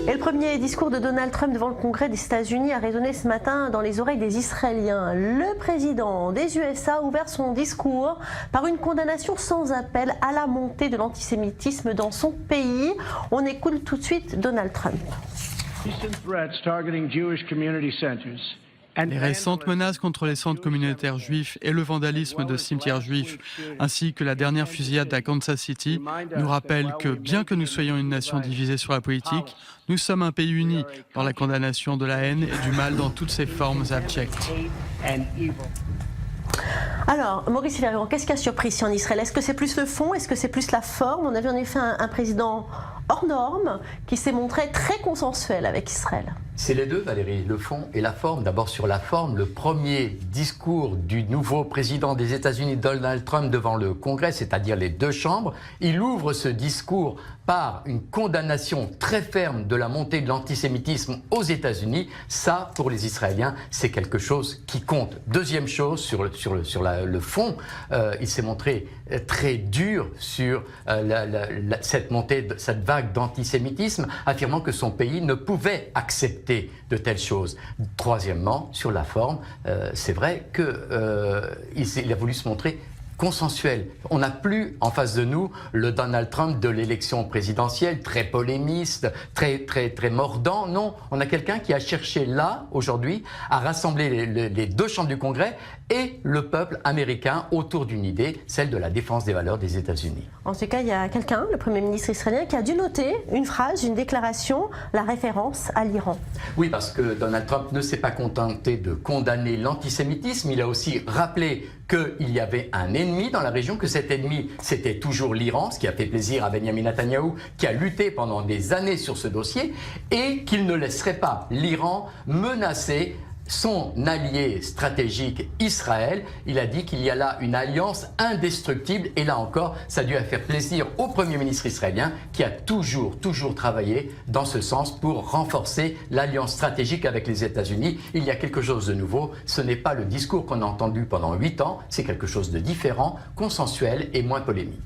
Et le premier discours de Donald Trump devant le Congrès des États-Unis a résonné ce matin dans les oreilles des Israéliens. Le président des USA a ouvert son discours par une condamnation sans appel à la montée de l'antisémitisme dans son pays. On écoute tout de suite Donald Trump. Les récentes menaces contre les centres communautaires juifs et le vandalisme de cimetières juifs, ainsi que la dernière fusillade à Kansas City, nous rappellent que, bien que nous soyons une nation divisée sur la politique, nous sommes un pays uni dans la condamnation de la haine et du mal dans toutes ses formes abjectes. Alors, Maurice Yverian, qu'est-ce qui a surpris ici en Israël? Est-ce que c'est plus le fond? Est-ce que c'est plus la forme? On a vu en effet un président hors norme qui s'est montré très consensuel avec Israël. C'est les deux, Valérie, le fond et la forme. D'abord sur la forme, le premier discours du nouveau président des États-Unis, Donald Trump, devant le Congrès, c'est-à-dire les deux chambres, il ouvre ce discours par une condamnation très ferme de la montée de l'antisémitisme aux États-Unis. Ça, pour les Israéliens, c'est quelque chose qui compte. Deuxième chose, sur le fond, il s'est montré très dur sur cette montée, cette vague d'antisémitisme, affirmant que son pays ne pouvait accepter de telles choses. Troisièmement, sur la forme, c'est vrai qu'il a voulu se montrer consensuel. On n'a plus en face de nous le Donald Trump de l'élection présidentielle, très polémiste, très mordant. Non, on a quelqu'un qui a cherché là, aujourd'hui, à rassembler les deux chambres du Congrès et le peuple américain autour d'une idée, celle de la défense des valeurs des États-Unis. En ce cas, il y a quelqu'un, le Premier ministre israélien, qui a dû noter une phrase, une déclaration, la référence à l'Iran. Oui, parce que Donald Trump ne s'est pas contenté de condamner l'antisémitisme, il a aussi rappelé qu'il y avait un ennemi dans la région, que cet ennemi, c'était toujours l'Iran, ce qui a fait plaisir à Benjamin Netanyahou, qui a lutté pendant des années sur ce dossier, et qu'il ne laisserait pas l'Iran menacer son allié stratégique Israël. Il a dit qu'il y a là une alliance indestructible, et là encore, ça a dû faire plaisir au Premier ministre israélien qui a toujours travaillé dans ce sens pour renforcer l'alliance stratégique avec les États-Unis. Il y a quelque chose de nouveau, ce n'est pas le discours qu'on a entendu pendant 8 ans, c'est quelque chose de différent, consensuel et moins polémique.